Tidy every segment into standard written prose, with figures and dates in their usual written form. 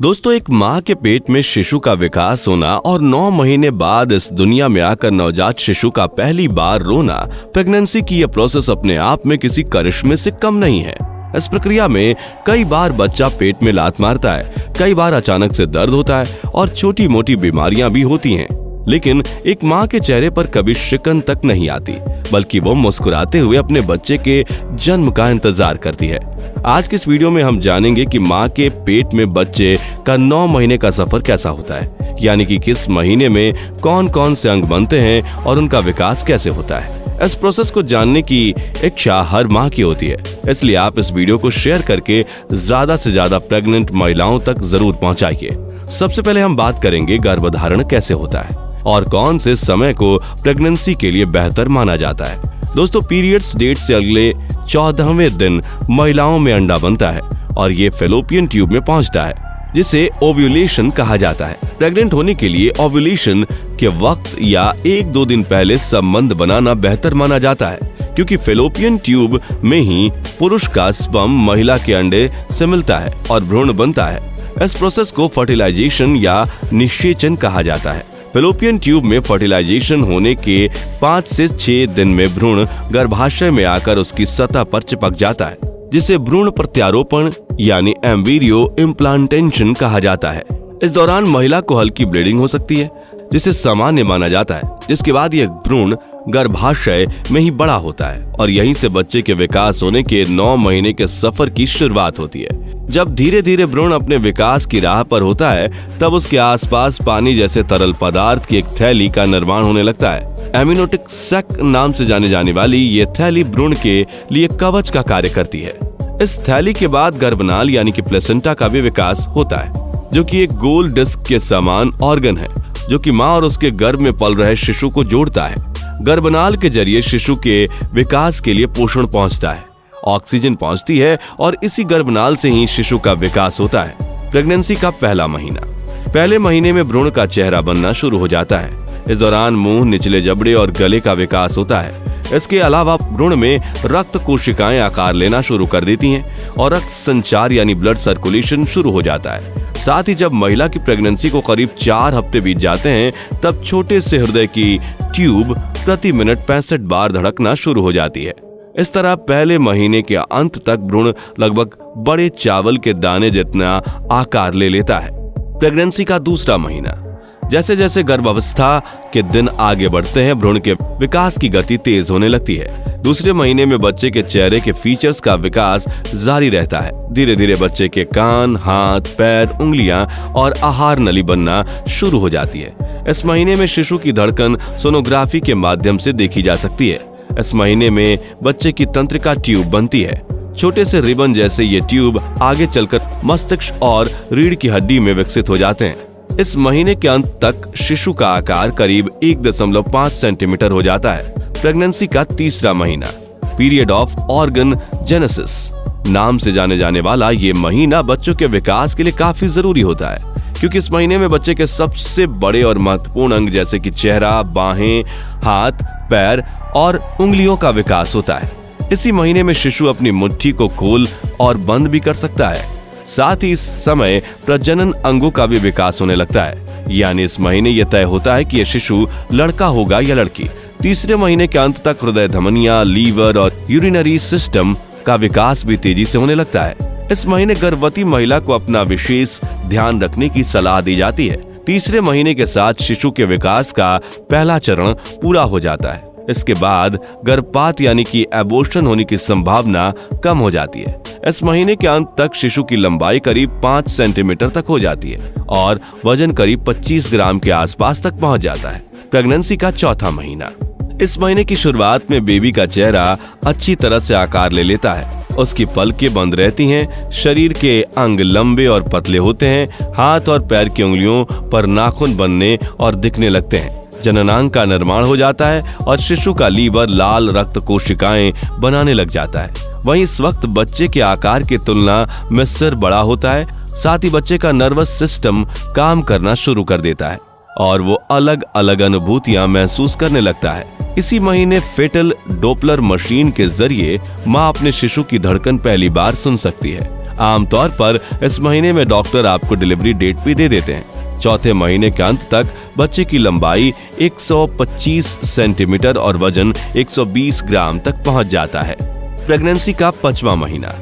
दोस्तों, एक माँ के पेट में शिशु का विकास होना और 9 महीने बाद इस दुनिया में आकर नवजात शिशु का पहली बार रोना, प्रेगनेंसी की यह प्रोसेस अपने आप में किसी करिश्मे से कम नहीं है। इस प्रक्रिया में कई बार बच्चा पेट में लात मारता है, कई बार अचानक से दर्द होता है और छोटी मोटी बीमारियां भी होती हैं। लेकिन एक माँ के चेहरे पर कभी शिकन तक नहीं आती, बल्कि वो मुस्कुराते हुए अपने बच्चे के जन्म का इंतजार करती है। आज के इस वीडियो में हम जानेंगे कि माँ के पेट में बच्चे का 9 महीने का सफर कैसा होता है, यानी कि किस महीने में कौन कौन से अंग बनते हैं और उनका विकास कैसे होता है। इस प्रोसेस को जानने की इच्छा हर माँ की होती है, इसलिए आप इस वीडियो को शेयर करके ज्यादा से ज्यादा प्रेग्नेंट महिलाओं तक जरूर पहुँचाइए। सबसे पहले हम बात करेंगे गर्भधारण कैसे होता है और कौन से समय को प्रेगनेंसी के लिए बेहतर माना जाता है। दोस्तों, पीरियड्स डेट से अगले 14वें दिन महिलाओं में अंडा बनता है और ये फैलोपियन ट्यूब में पहुंचता है, जिसे ओव्यूलेशन कहा जाता है। प्रेग्नेंट होने के लिए ओव्यूलेशन के वक्त या 1-2 दिन पहले संबंध बनाना बेहतर माना जाता है, क्योंकि फैलोपियन ट्यूब में ही पुरुष का स्पर्म महिला के अंडे से मिलता है और भ्रूण बनता है। इस प्रोसेस को फर्टिलाइजेशन या निषेचन कहा जाता है। फैलोपियन ट्यूब में फर्टिलाइजेशन होने के 5 से 6 दिन में भ्रूण गर्भाशय में आकर उसकी सतह पर चिपक जाता है, जिसे भ्रूण प्रत्यारोपण यानी एम्ब्रियो इम्प्लांटेशन कहा जाता है। इस दौरान महिला को हल्की ब्लीडिंग हो सकती है, जिसे सामान्य माना जाता है, जिसके बाद यह भ्रूण गर्भाशय में ही बड़ा होता है और यहीं से बच्चे के विकास होने के 9 महीने के सफर की शुरुआत होती है। जब धीरे धीरे भ्रूण अपने विकास की राह पर होता है, तब उसके आसपास पानी जैसे तरल पदार्थ की एक थैली का निर्माण होने लगता है। एमनियोटिक सैक नाम से जाने जाने वाली ये थैली भ्रूण के लिए कवच का कार्य करती है। इस थैली के बाद गर्भनाल यानी कि प्लेसेंटा का भी विकास होता है, जो कि एक गोल डिस्क के समान ऑर्गन है, जो कि माँ और उसके गर्भ में पल रहे शिशु को जोड़ता है। गर्भनाल के जरिए शिशु के विकास के लिए पोषण पहुंचता है, ऑक्सीजन पहुंचती है और इसी गर्भनाल से ही शिशु का विकास होता है। प्रेगनेंसी का पहला महीना। पहले महीने में भ्रूण का चेहरा बनना शुरू हो जाता है। इस दौरान मुंह, निचले जबड़े और गले का विकास होता है। इसके अलावा भ्रूण में रक्त कोशिकाएं आकार लेना शुरू कर देती हैं और रक्त संचार यानी ब्लड सर्कुलेशन शुरू हो जाता है। साथ ही जब महिला की प्रेगनेंसी को करीब 4 हफ्ते बीत जाते हैं, तब छोटे से हृदय की ट्यूब प्रति मिनट 65 बार धड़कना शुरू हो जाती है। इस तरह पहले महीने के अंत तक भ्रूण लगभग बड़े चावल के दाने जितना आकार ले लेता है। प्रेगनेंसी का दूसरा महीना। जैसे जैसे गर्भावस्था के दिन आगे बढ़ते हैं, भ्रूण के विकास की गति तेज होने लगती है। दूसरे महीने में बच्चे के चेहरे के फीचर्स का विकास जारी रहता है। धीरे धीरे बच्चे के कान, हाथ, पैर, उंगलियां और आहार नली बनना शुरू हो जाती है। इस महीने में शिशु की धड़कन सोनोग्राफी के माध्यम से देखी जा सकती है। इस महीने में बच्चे की तंत्रिका ट्यूब बनती है। छोटे से रिबन जैसे ये ट्यूब आगे चलकर मस्तिष्क और रीढ़ की हड्डी में विकसित हो जाते हैं। इस महीने के अंत तक शिशु का आकार करीब 1.5 सेंटीमीटर हो जाता है। प्रेगनेंसी का तीसरा महीना। पीरियड ऑफ ऑर्गन जेनेसिस नाम से जाने जाने वाला ये महीना बच्चों के विकास के लिए काफी जरूरी होता है, क्योंकि इस महीने में बच्चे के सबसे बड़े और महत्वपूर्ण अंग जैसे कि चेहरा, बाहें, हाथ, पैर और उंगलियों का विकास होता है। इसी महीने में शिशु अपनी मुट्ठी को खोल और बंद भी कर सकता है। साथ ही इस समय प्रजनन अंगों का भी विकास होने लगता है, यानी इस महीने यह तय होता है कि यह शिशु लड़का होगा या लड़की। तीसरे महीने के अंत तक हृदय, धमनियां, लीवर और यूरिनरी सिस्टम का विकास भी तेजी से होने लगता है। इस महीने गर्भवती महिला को अपना विशेष ध्यान रखने की सलाह दी जाती है। तीसरे महीने के साथ शिशु के विकास का पहला चरण पूरा हो जाता है। इसके बाद गर्भपात यानी कि एबॉर्शन होने की संभावना कम हो जाती है। इस महीने के अंत तक शिशु की लंबाई करीब 5 सेंटीमीटर तक हो जाती है और वजन करीब 25 ग्राम के आसपास तक पहुंच जाता है। प्रेगनेंसी का चौथा महीना। इस महीने की शुरुआत में बेबी का चेहरा अच्छी तरह से आकार ले लेता है। उसकी पलकें बंद रहती हैं, शरीर के अंग लंबे और पतले होते हैं, हाथ और पैर की उंगलियों पर नाखून बनने और दिखने लगते हैं। जननांग का निर्माण हो जाता है और शिशु का लीवर लाल रक्त कोशिकाएं बनाने लग जाता है। वहीं इस वक्त बच्चे के आकार की तुलना में सिर बड़ा होता है। साथ ही बच्चे का नर्वस सिस्टम काम करना शुरू कर देता है और वो अलग अलग अनुभूतियां महसूस करने लगता है। इसी महीने फेटल डोपलर मशीन के जरिए माँ अपने शिशु की धड़कन पहली बार सुन सकती है आमतौर पर इस महीने में डॉक्टर आपको डिलीवरी डेट भी दे देते हैं। चौथे महीने के अंत तक बच्चे की लंबाई 125 सेंटीमीटर और वजन 120 ग्राम तक पहुंच जाता है। प्रेगनेंसी का 5वां महीना।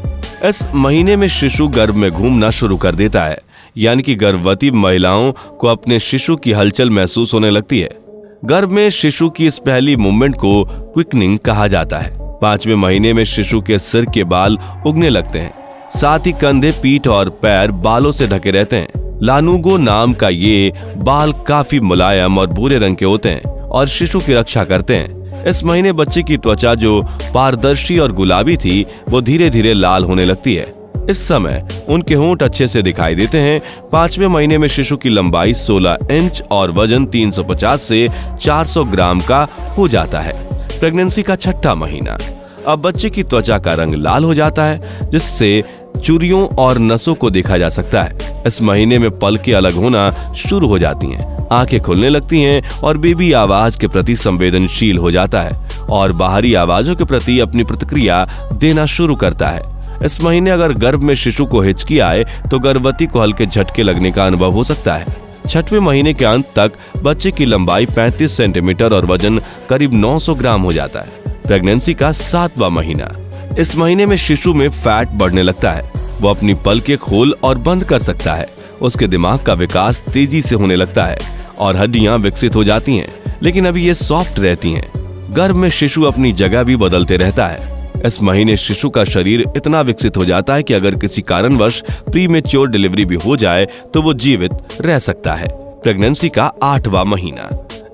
इस महीने में शिशु गर्भ में घूमना शुरू कर देता है, यानी कि गर्भवती महिलाओं को अपने शिशु की हलचल महसूस होने लगती है। गर्भ में शिशु की इस पहली मूवमेंट को क्विकनिंग कहा जाता है। 5वें महीने में शिशु के सिर के बाल उगने लगते हैं, साथ ही कंधे, पीठ और पैर बालों से ढके रहते हैं। लानुगो नाम का ये बाल काफी मुलायम और भूरे रंग के होते हैं और शिशु की रक्षा करते हैं। इस महीने बच्चे की त्वचा जो पारदर्शी और गुलाबी थी वो धीरे धीरे लाल होने लगती है। इस समय उनके होंठ अच्छे से दिखाई देते हैं। 5वें महीने में शिशु की लंबाई 16 इंच और वजन 350 से 400 ग्राम का हो जाता है। प्रेगनेंसी का 6वां महीना। अब बच्चे की त्वचा का रंग लाल हो जाता है, जिससे चुरियों और नसों को देखा जा सकता है। इस महीने में पलकें अलग होना शुरू हो जाती हैं, आंखें खुलने लगती हैं और बेबी आवाज के प्रति संवेदनशील हो जाता है और बाहरी आवाजों के प्रति अपनी प्रतिक्रिया देना शुरू करता है। इस महीने अगर गर्भ में शिशु को हिचकी आए तो गर्भवती को हल्के झटके लगने का अनुभव हो सकता है। 6वें महीने के अंत तक बच्चे की लंबाई 35 सेंटीमीटर और वजन करीब 900 ग्राम हो जाता है। प्रेगनेंसी का 7वां महीना। इस महीने में शिशु में फैट बढ़ने लगता है। वो अपनी पलकें खोल और बंद कर सकता है। उसके दिमाग का विकास तेजी से होने लगता है और हड्डियां विकसित हो जाती हैं, लेकिन अभी ये सॉफ्ट रहती हैं। गर्भ में शिशु अपनी जगह भी बदलते रहता है। इस महीने शिशु का शरीर इतना विकसित हो जाता है कि अगर किसी कारणवश प्रीमेच्योर डिलीवरी भी हो जाए तो वो जीवित रह सकता है। प्रेगनेंसी का 8वां महीना।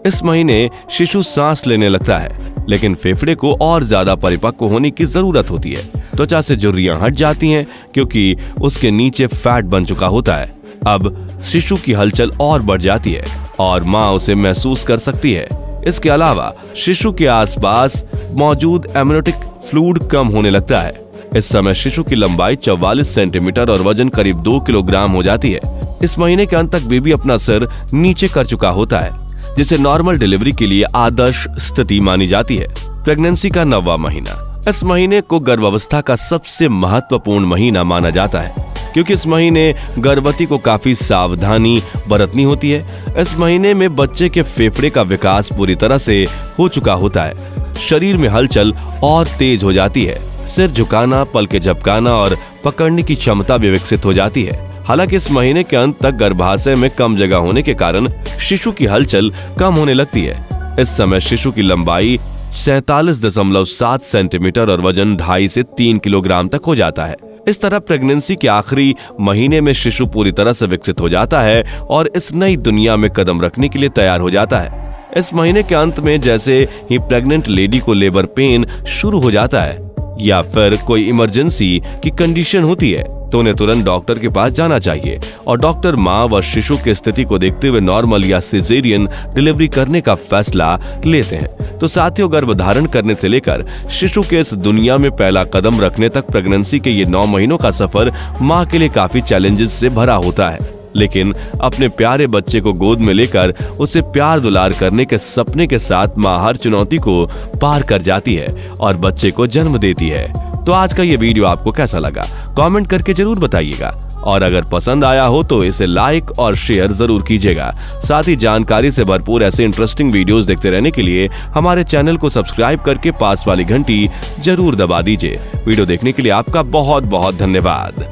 इस महीने शिशु सांस लेने लगता है, लेकिन फेफड़े को और ज्यादा परिपक्व होने की जरूरत होती है। त्वचा से झुर्रियां हट जाती हैं क्योंकि उसके नीचे फैट बन चुका होता है। अब शिशु की हलचल और बढ़ जाती है और माँ उसे महसूस कर सकती है। इसके अलावा शिशु के आसपास मौजूद एमनियोटिक फ्लूइड कम होने लगता है। इस समय शिशु की लंबाई 44 सेंटीमीटर और वजन करीब 2 किलोग्राम हो जाती है। इस महीने के अंत तक बेबी अपना सिर नीचे कर चुका होता है, जिसे नॉर्मल डिलीवरी के लिए आदर्श स्थिति मानी जाती है। प्रेगनेंसी का 9वां महीना। इस महीने को गर्भावस्था का सबसे महत्वपूर्ण महीना माना जाता है, क्योंकि इस महीने गर्भवती को काफी सावधानी बरतनी होती है। इस महीने में बच्चे के फेफड़े का विकास पूरी तरह से हो चुका होता है। शरीर में हलचल और तेज हो जाती है। सिर झुकाना, पलकें झपकाना और पकड़ने की क्षमता भी विकसित हो जाती है। हालांकि इस महीने के अंत तक गर्भाशय में कम जगह होने के कारण शिशु की हलचल कम होने लगती है। इस समय शिशु की लंबाई 47.7 सेंटीमीटर और वजन 2.5 से 3 किलोग्राम तक हो जाता है। इस तरह प्रेगनेंसी के आखिरी महीने में शिशु पूरी तरह से विकसित हो जाता है और इस नई दुनिया में कदम रखने के लिए तैयार हो जाता है। इस महीने के अंत में जैसे ही प्रेग्नेंट लेडी को लेबर पेन शुरू हो जाता है या फिर कोई इमरजेंसी की कंडीशन होती है तो उन्हें तुरंत डॉक्टर के पास जाना चाहिए और डॉक्टर माँ व शिशु की स्थिति को देखते हुए नॉर्मल या सिजेरियन डिलीवरी करने का फैसला लेते हैं। तो साथियों, गर्भधारण करने से लेकर शिशु के इस दुनिया में पहला कदम रखने तक प्रेगनेंसी के ये 9 महीनों का सफर माँ के लिए काफी चैलेंजेस से भरा होता है, लेकिन अपने प्यारे बच्चे को गोद में लेकर उसे प्यार दुलार करने के सपने के साथ माँ हर चुनौती को पार कर जाती है और बच्चे को जन्म देती है। तो आज का ये वीडियो आपको कैसा लगा कमेंट करके जरूर बताइएगा और अगर पसंद आया हो तो इसे लाइक और शेयर जरूर कीजिएगा। साथ ही जानकारी से भरपूर ऐसे इंटरेस्टिंग वीडियोस देखते रहने के लिए हमारे चैनल को सब्सक्राइब करके पास वाली घंटी जरूर दबा दीजिए। वीडियो देखने के लिए आपका बहुत बहुत धन्यवाद।